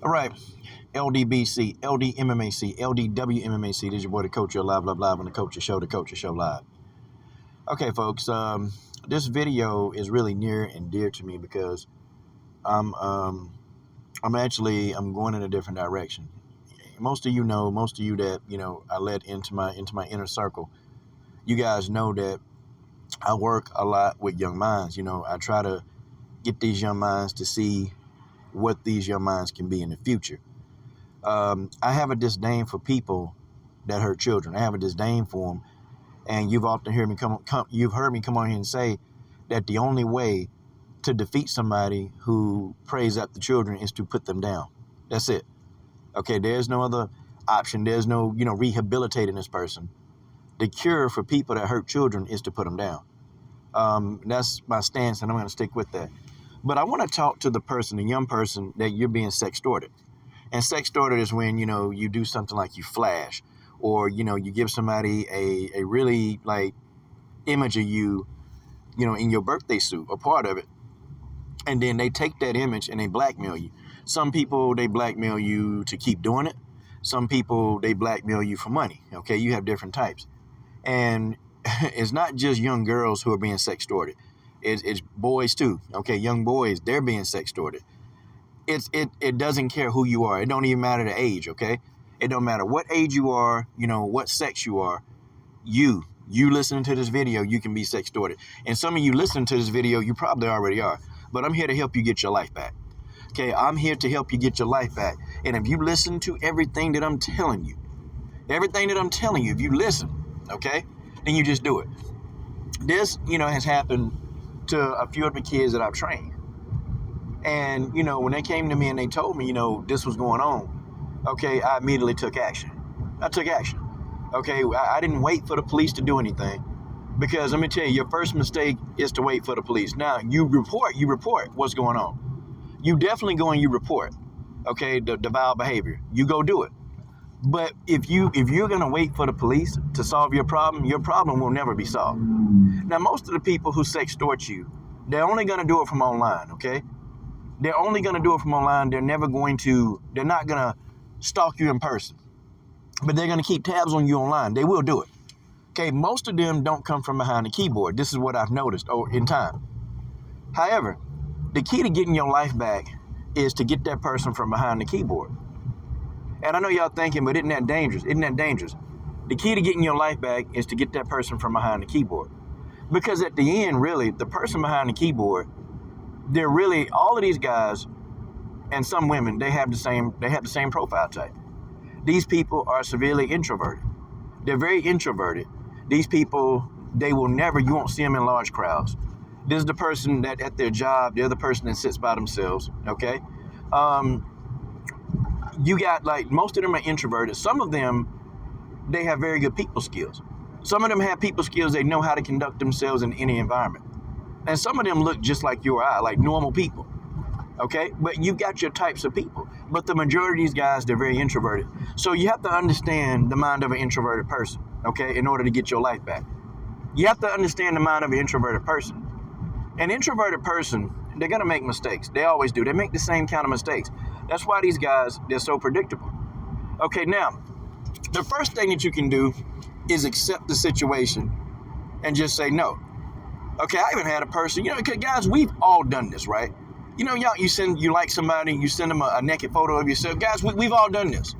All right. LDBC, LDMMAC, LDWMMAC. This is your boy, the Coach, live on the Coach Show, the Coach Show live. Okay, folks. This video is really near and dear to me because I'm going in a different direction. Most of you that I let into my inner circle. You guys know that I work a lot with young minds. I try to get these young minds to see what these young minds can be in the future. I have a disdain for people that hurt children. I have a disdain for them, and you've often heard me you've heard me come on here and say that the only way to defeat somebody who preys at the children is to put them down. That's it. Okay, there's no other option. There's no rehabilitating this person. The cure for people that hurt children is to put them down. That's my stance, and I'm going to stick with that. But I want to talk to the young person that you're being sextorted. And sextorted is when, you do something like you flash, or, you give somebody a really image of you, in your birthday suit, a part of it. And then they take that image and they blackmail you. Some people, they blackmail you to keep doing it. Some people, they blackmail you for money. Okay, you have different types. And it's not just young girls who are being sextorted. It's boys too. Okay, young boys, they're being sextorted. It doesn't care who you are. It don't even matter the age, okay? It don't matter what age you are, what sex you are. You listening to this video, you can be sextorted. And some of you listening to this video, you probably already are. But I'm here to help you get your life back. Okay, I'm here to help you get your life back. And if you listen to everything that I'm telling you, if you listen, okay, then you just do it. This, has happened to a few of the kids that I've trained. And, when they came to me and they told me, this was going on, okay, I immediately took action. Okay, I didn't wait for the police to do anything, because let me tell you, your first mistake is to wait for the police. Now, you report what's going on. You definitely go and you report, okay, the vile behavior. You go do it. But if you're going to wait for the police to solve your problem will never be solved. Now, most of the people who sextort you, they're only going to do it from online, okay? They're only going to do it from online. They're not going to stalk you in person. But they're going to keep tabs on you online. They will do it. Okay, most of them don't come from behind the keyboard. This is what I've noticed in time. However, the key to getting your life back is to get that person from behind the keyboard. And I know y'all thinking, but isn't that dangerous? The key to getting your life back is to get that person from behind the keyboard. Because at the end, really, the person behind the keyboard, they're really, all of these guys and some women, they have the same profile type. These people are severely introverted. They're very introverted. These people, you won't see them in large crowds. This is the person that at their job, they're the person that sits by themselves, okay? You got, most of them are introverted. Some of them, they have very good people skills. Some of them have people skills. They know how to conduct themselves in any environment. And some of them look just like you or I, like normal people, okay? But you've got your types of people. But the majority of these guys, they're very introverted. So you have to understand the mind of an introverted person, okay, in order to get your life back. You have to understand the mind of an introverted person. An introverted person, they're going to make mistakes. They always do. They make the same kind of mistakes. That's why these guys, they're so predictable. Okay, now, the first thing that you can do is accept the situation and just say no. Okay, I even had a person, guys, we've all done this, right? You like somebody, you send them a naked photo of yourself. Guys, we've all done this.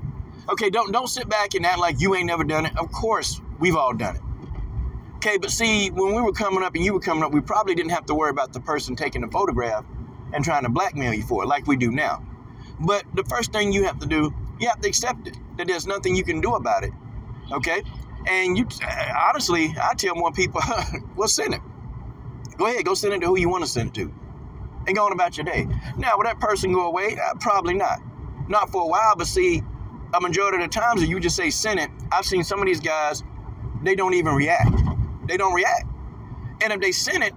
Okay, don't sit back and act like you ain't never done it. Of course, we've all done it. Okay, but see, when we were coming up and you were coming up, we probably didn't have to worry about the person taking the photograph and trying to blackmail you for it like we do now. But the first thing you have to do, you have to accept it, that there's nothing you can do about it, okay? And honestly, I tell more people, well, send it. Go ahead, go send it to who you want to send it to. And go on about your day. Now, will that person go away? Probably not. Not for a while, but see, a majority of the times if you just say send it, I've seen some of these guys, they don't even react. They don't react. And if they send it,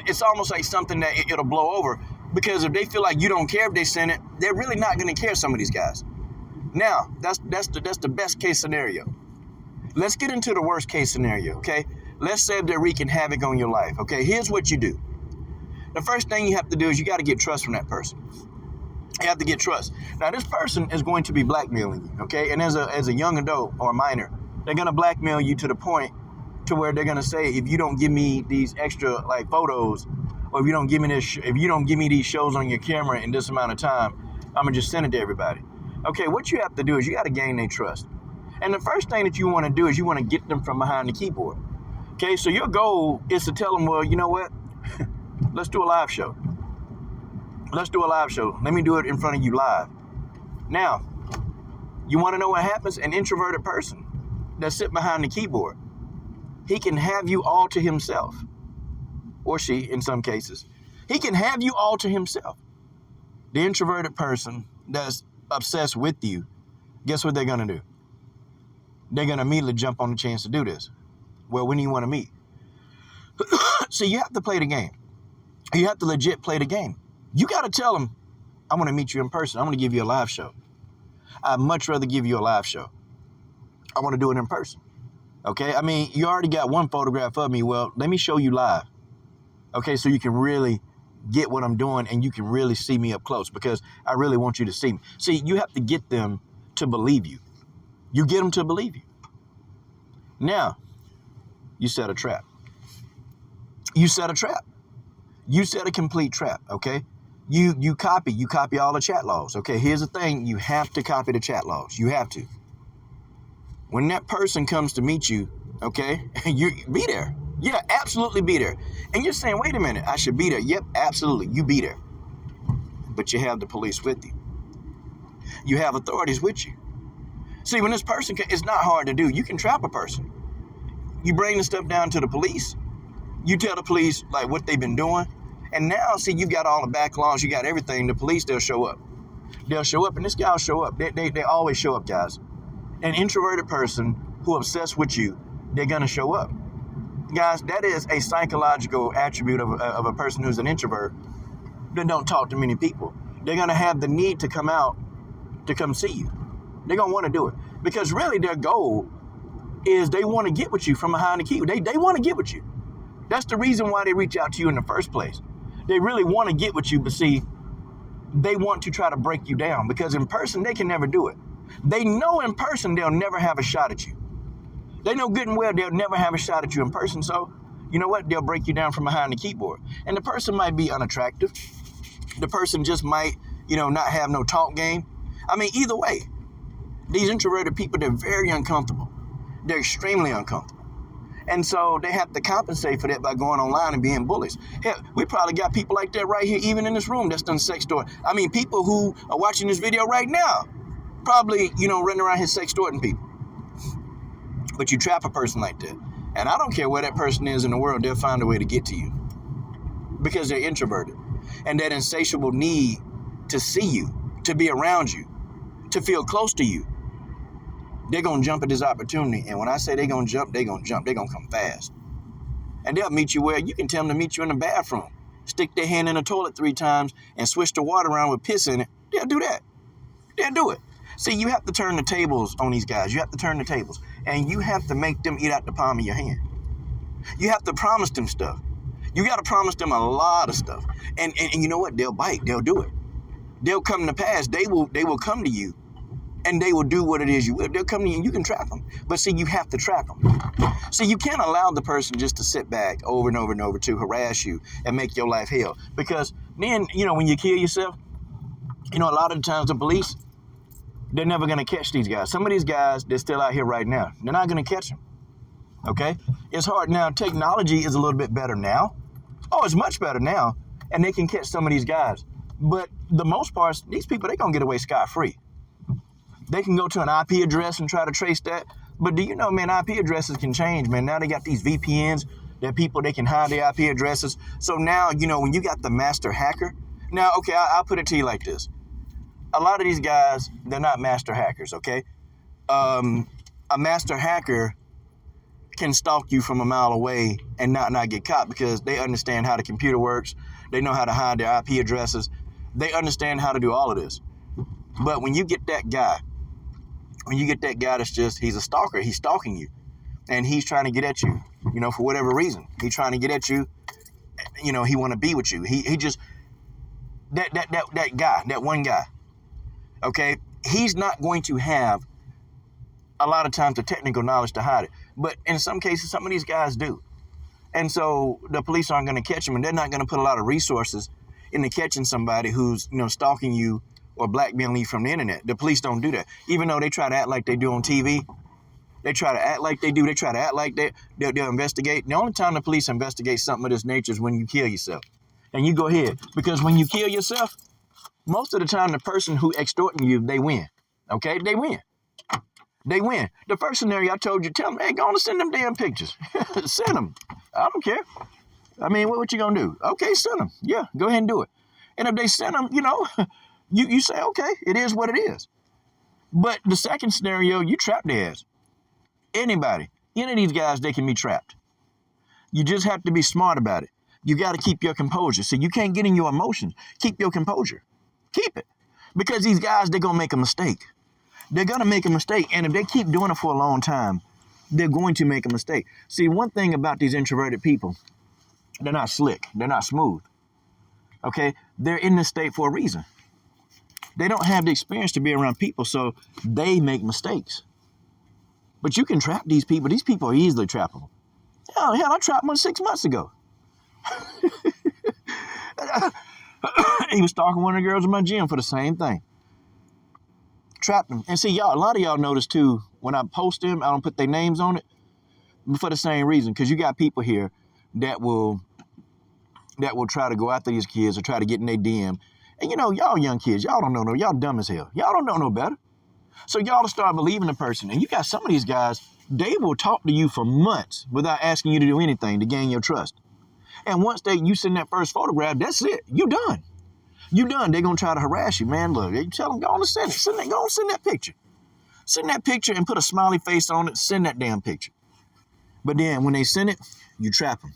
it's almost like something that it'll blow over. Because if they feel like you don't care if they send it, they're really not going to care, some of these guys. Now, that's the best case scenario. Let's get into the worst case scenario, okay? Let's say they're wreaking havoc on your life, okay? Here's what you do. The first thing you have to do is you got to get trust from that person. You have to get trust. Now, this person is going to be blackmailing you, okay? And as a young adult or a minor, they're going to blackmail you to the point to where they're going to say, if you don't give me these extra like photos, or if you don't give me this, if you don't give me these shows on your camera in this amount of time, I'm going to just send it to everybody. Okay, what you have to do is you got to gain their trust. And the first thing that you want to do is you want to get them from behind the keyboard. Okay, so your goal is to tell them, well, you know what? Let's do a live show. Let's do a live show. Let me do it in front of you live. Now, you want to know what happens? An introverted person that sits behind the keyboard, he can have you all to himself. Or she, in some cases. He can have you all to himself. The introverted person that's obsessed with you, guess what they're going to do? They're going to immediately jump on the chance to do this. Well, when do you want to meet? So you have to play the game. You have to legit play the game. You got to tell them, I want to meet you in person. I want to give you a live show. I'd much rather give you a live show. I want to do it in person. Okay? I mean, you already got one photograph of me. Well, let me show you live. Okay? So you can really get what I'm doing and you can really see me up close because I really want you to see me. See, you have to get them to believe you. You get them to believe you. Now, you set a trap. You set a trap. You set a complete trap, okay? You copy all the chat logs. Okay, here's the thing. You have to copy the chat logs. You have to. When that person comes to meet you, okay, you be there. Yeah, absolutely be there. And you're saying, wait a minute, I should be there. Yep, absolutely, you be there. But you have the police with you. You have authorities with you. See, when this person, it's not hard to do. You can trap a person. You bring the stuff down to the police. You tell the police, like, what they've been doing. And now, see, you've got all the backlogs. You got everything. The police, they'll show up. They'll show up, and this guy will show up. They always show up, guys. An introverted person who obsessed with you, they're going to show up. Guys, that is a psychological attribute of a person who's an introvert that don't talk to many people. They're going to have the need to come out to come see you. They're going to want to do it. Because really their goal is they want to get with you from behind the keyboard. They want to get with you. That's the reason why they reach out to you in the first place. They really want to get with you, but see, they want to try to break you down because in person, they can never do it. They know in person, they'll never have a shot at you. They know good and well they'll never have a shot at you in person. So, you know what? They'll break you down from behind the keyboard. And the person might be unattractive. The person just might, not have no talk game. I mean, either way, these introverted people, they're very uncomfortable. They're extremely uncomfortable. And so they have to compensate for that by going online and being bullies. Hell, we probably got people like that right here, even in this room, that's done sextorting. I mean, people who are watching this video right now, probably, running around here sextorting people. But you trap a person like that. And I don't care where that person is in the world, they'll find a way to get to you. Because they're introverted. And that insatiable need to see you, to be around you, to feel close to you. They're going to jump at this opportunity. And when I say they're going to jump. They're going to come fast. And they'll meet you where you can tell them to meet you in the bathroom. Stick their hand in the toilet 3 times and switch the water around with piss in it. They'll do that. They'll do it. See, you have to turn the tables on these guys. You have to turn the tables. And you have to make them eat out the palm of your hand. You have to promise them stuff. You got to promise them a lot of stuff. And you know what? They'll bite. They'll do it. They'll come to pass. They will come to you. And they will do what it is you will. They'll come to you and you can trap them. But see, you have to trap them. See, you can't allow the person just to sit back over and over and over to harass you and make your life hell. Because then, when you kill yourself, a lot of the times the police, they're never going to catch these guys. Some of these guys, they're still out here right now. They're not going to catch them. Okay? It's hard. Now, technology is a little bit better now. Oh, it's much better now. And they can catch some of these guys. But the most part, these people, they're going to get away scot-free. They can go to an IP address and try to trace that. But do you know, man, IP addresses can change, man. Now they got these VPNs that people, they can hide their IP addresses. So now, when you got the master hacker. Now, okay, I'll put it to you like this. A lot of these guys, they're not master hackers, okay? A master hacker can stalk you from a mile away and not get caught because they understand how the computer works. They know how to hide their IP addresses. They understand how to do all of this. But when you get that guy, that's just, he's a stalker. He's stalking you. And he's trying to get at you, for whatever reason. He's trying to get at you. He want to be with you. He just, that guy, that one guy, Okay, he's not going to have a lot of times the technical knowledge to hide it. But in some cases, some of these guys do. And so the police aren't going to catch them, and they're not going to put a lot of resources into catching somebody who's, stalking you or blackmailing you from the internet. The police don't do that. Even though they try to act like they do on TV, they try to act like they do. They try to act like they'll investigate. The only time the police investigate something of this nature is when you kill yourself. And you go ahead. Because when you kill yourself, most of the time the person who extorting you, they win. Okay? They win. They win. The first scenario I told you, tell them, hey, go on and send them damn pictures. Send them. I don't care. I mean, what you going to do? Okay, send them. Yeah, go ahead and do it. And if they send them, you say, okay, it is what it is. But the second scenario, you trap their ass. Anybody, any of these guys, they can be trapped. You just have to be smart about it. You got to keep your composure. So you can't get in your emotions. Keep your composure. Keep it. Because these guys, they're going to make a mistake. They're going to make a mistake. And if they keep doing it for a long time, they're going to make a mistake. See, one thing about these introverted people, they're not slick. They're not smooth. Okay? They're in this state for a reason. They don't have the experience to be around people, so they make mistakes. But you can trap these people. These people are easily trappable. Hell, I trapped one 6 months ago. He was stalking one of the girls in my gym for the same thing. Trapped them. And see, y'all, a lot of y'all notice too, when I post them, I don't put their names on it for the same reason. Because you got people here that will try to go after these kids or try to get in their DM. And y'all young kids, y'all don't know no, y'all dumb as hell. Y'all don't know no better. So y'all start believing the person. And you got some of these guys, they will talk to you for months without asking you to do anything to gain your trust. And once you send that first photograph, that's it. You done. You done. They're going to try to harass you, man. Look, you tell them, go on and send it. Go on and send that picture. Send that picture and put a smiley face on it. Send that damn picture. But then when they send it, you trap them.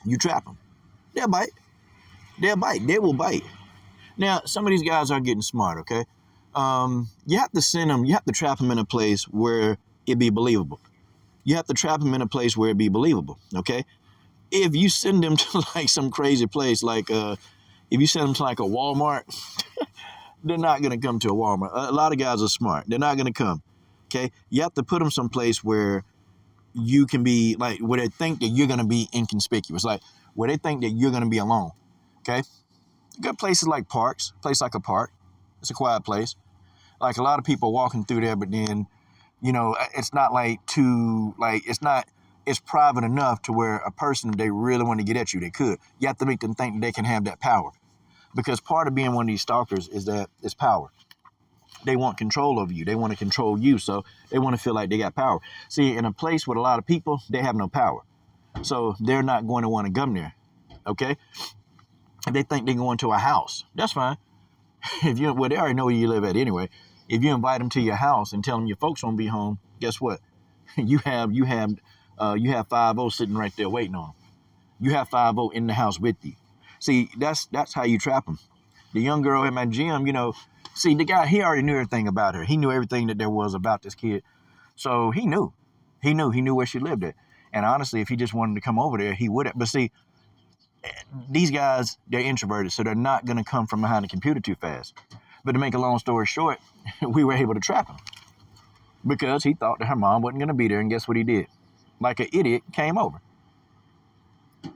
You trap them. They'll bite. They'll bite. They will bite. Now, some of these guys are getting smart, okay? You have to send them, you have to trap them in a place where it be believable. You have to trap them in a place where it be believable, okay? If you send them to like some crazy place, like if you send them to like a Walmart, they're not going to come to a Walmart. A lot of guys are smart. They're not going to come, okay? You have to put them someplace where you can be, like, where they think that you're going to be inconspicuous, like where they think that you're going to be alone, okay? Good places like parks, place like a park. It's a quiet place. Like a lot of people walking through there, but then, it's not it's private enough to where a person, if they really want to get at you, they could. You have to make them think that they can have that power. Because part of being one of these stalkers is that it's power. They want control over you. They want to control you. So they want to feel like they got power. See, in a place with a lot of people, they have no power. So they're not going to want to come there. Okay? If they think they're going to a house, that's fine. They already know where you live at anyway. If you invite them to your house and tell them your folks won't be home, guess what? You have 5-0 sitting right there waiting on them. You have 5-0 in the house with you. See, that's how you trap them. The young girl at my gym, see, the guy, he already knew everything about her. He knew everything that there was about this kid. So he knew where she lived at. And honestly, if he just wanted to come over there, he would have. But see, these guys, they're introverted, so they're not going to come from behind the computer too fast. But to make a long story short, we were able to trap him because he thought that her mom wasn't going to be there. And guess what he did? Like an idiot, came over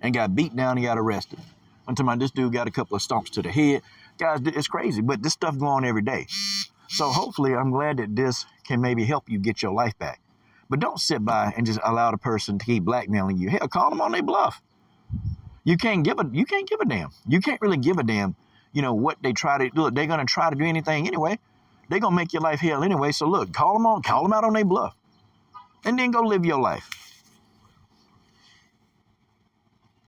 and got beat down and got arrested. Until this dude got a couple of stomps to the head. Guys, it's crazy, but this stuff go on every day. So hopefully, I'm glad that this can maybe help you get your life back. But don't sit by and just allow the person to keep blackmailing you. Hell, call them on their bluff. You can't give a damn. You can't really give a damn, what they try to do. They're going to try to do anything anyway. They're going to make your life hell anyway. So look, call them out on their bluff. And then go live your life.